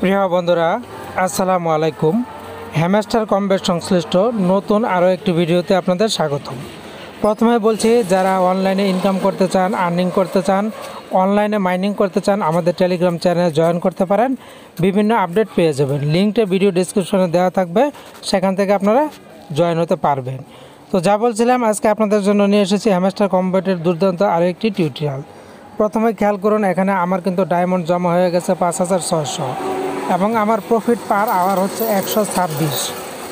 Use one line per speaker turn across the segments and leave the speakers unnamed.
প্রিয় বন্ধুরা, আসসালামু আলাইকুম। হ্যামস্টার কমব্যাট সংশ্লিষ্ট নতুন আরও একটি ভিডিওতে আপনাদের স্বাগতম। প্রথমে বলছি, যারা অনলাইনে ইনকাম করতে চান, আর্নিং করতে চান, অনলাইনে মাইনিং করতে চান, আমাদের টেলিগ্রাম চ্যানেলে জয়েন করতে পারেন। বিভিন্ন আপডেট পেয়ে যাবেন। লিঙ্কটা ভিডিও ডিসক্রিপশনে দেওয়া থাকবে, সেখান থেকে আপনারা জয়েন হতে পারবেন। তো যা বলছিলাম, আজকে আপনাদের জন্য নিয়ে এসেছি হ্যামস্টার কমব্যাটের দুর্দান্ত আরও একটি টিউটোরিয়াল। প্রথমে খেয়াল করুন, এখানে আমার কিন্তু ডায়মন্ড জমা হয়ে গেছে 5600 এবং আমার প্রফিট পার আওয়ার হচ্ছে 126।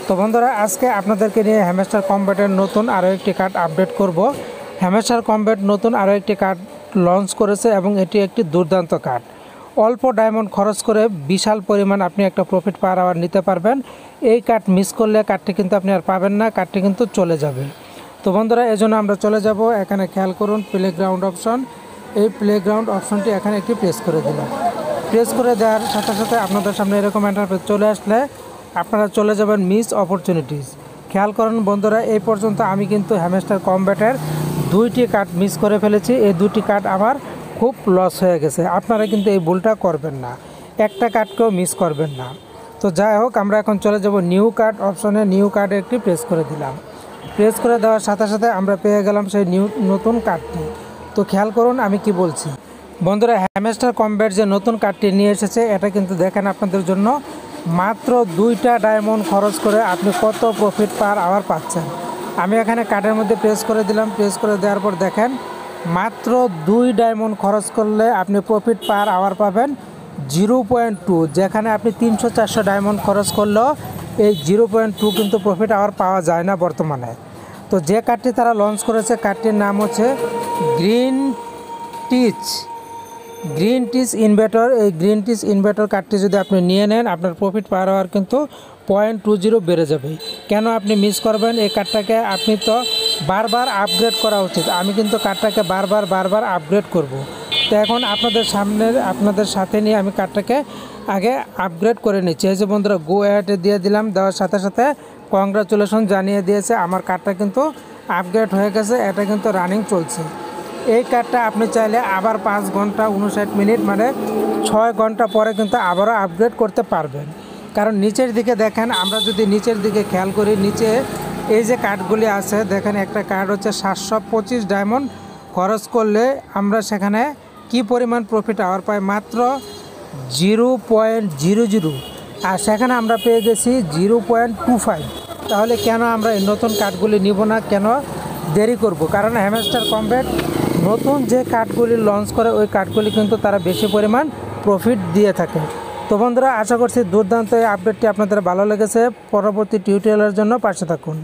তো বন্ধুরা, আজকে আপনাদেরকে নিয়ে হ্যামস্টার কমব্যাটের নতুন আরও একটি কার্ড আপডেট করব। হ্যামস্টার কমব্যাট নতুন আরও একটি কার্ড লঞ্চ করেছে এবং এটি একটি দুর্দান্ত কার্ড। অল্প ডায়মন্ড খরচ করে বিশাল পরিমাণ আপনি একটা প্রফিট পার আওয়ার নিতে পারবেন। এই কার্ড মিস করলে কার্ডটি কিন্তু আপনি আর পাবেন না, কার্ডটি কিন্তু চলে যাবে। তো বন্ধুরা, এজন্য আমরা চলে যাব। এখানে খেয়াল করুন, প্লেগ্রাউন্ড অপশন। এই প্লেগ্রাউন্ড অপশনটি এখানে একটি প্রেস করে দিলাম। প্রেস করে দেওয়ার সাথে সাথে আপনাদের সামনে এরকম ইন্টারফেস চলে আসলে আপনারা চলে যাবেন মিস অপরচুনিটিস। খেয়াল করুন বন্ধুরা, এই পর্যন্ত আমি কিন্তু হ্যামস্টার কমব্যাটের 2টি কার্ড মিস করে ফেলেছি। এই 2টি কার্ড আমার খুব লস হয়ে গেছে। আপনারা কিন্তু এই ভুলটা করবেন না, একটা কার্ডকেও মিস করবেন না। তো যাই হোক, আমরা এখন চলে যাব নিউ কার্ড অপশনে। নিউ কার্ডে একটি প্রেস করে দিলাম। প্রেস করে দেওয়ার সাথে সাথে আমরা পেয়ে গেলাম সেই নতুন কার্ডটি। তো খেয়াল করুন আমি কি বলছি। বন্ধুরা, হ্যামস্টার কমব্যাট যে নতুন কার্ডটি নিয়ে এসেছে, এটা কিন্তু দেখেন আপনাদের জন্য মাত্র 2টা ডায়মন্ড খরচ করে আপনি কত প্রফিট পার আওয়ার পাচ্ছেন। আমি এখানে কার্ডের মধ্যে প্রেস করে দিলাম। প্রেস করে দেওয়ার পর দেখেন মাত্র 2 ডায়মন্ড খরচ করলে আপনি প্রফিট পার আওয়ার পাবেন 0.2। যেখানে আপনি 300-400 ডায়মন্ড খরচ করলেও এই 0.2 কিন্তু প্রফিট আওয়ার পাওয়া যায় না বর্তমানে। তো যে কার্ডটি তারা লঞ্চ করেছে, কার্ডটির নাম হচ্ছে গ্রিন টিচ ইনভার্টার। এই গ্রিন টিচ ইনভার্টার কার্ডটি যদি আপনি নিয়ে নেন, আপনার প্রফিট পার হওয়ার কিন্তু 0.20 বেড়ে যাবে। কেন আপনি মিস করবেন? এই কার্ডটাকে আপনি তো বারবার আপগ্রেড করা উচিত। আমি কিন্তু কার্ডটাকে বারবার আপগ্রেড করব। তো এখন আপনাদের সাথে নিয়ে আমি কার্ডটাকে আগে আপগ্রেড করে নিচ্ছি। এই যে বন্ধুরা, গো অ্যাডে দিয়ে দিলাম। দেওয়ার সাথে সাথে কংগ্রাচুলেশন জানিয়ে দিয়েছে, আমার কার্ডটা কিন্তু আপগ্রেড হয়ে গেছে। এটা কিন্তু রানিং চলছে। এই কার্ডটা আপনি চাইলে আবার 5 ঘন্টা 59 মিনিট মানে 6 ঘন্টা পরে কিন্তু আবারও আপগ্রেড করতে পারবেন। কারণ নিচের দিকে দেখেন, আমরা যদি নিচের দিকে খেয়াল করি, নিচে এই যে কার্ডগুলি আছে দেখেন, একটা কার্ড হচ্ছে 725 ডায়মন্ড খরচ করলে আমরা সেখানে কি পরিমাণ প্রফিট আওয়ার পাই, মাত্র 0.00। আর সেখানে আমরা পেয়ে গেছি 0.25। তাহলে কেন আমরা এই নতুন কার্ডগুলি নিব না, কেন দেরি করব? কারণ হ্যামস্টার কমব্যাট নতুন যে কার্ডগুলি লঞ্চ করে, ওই কার্ডগুলি কিন্তু তারা বেশি পরিমাণ প্রফিট দিয়ে থাকে। তো বন্ধুরা, আশা করছি দুর্দান্ত এই আপডেটটি আপনাদের ভালো লেগেছে। পরবর্তী টিউটোরিয়ালের জন্য পাশে থাকুন।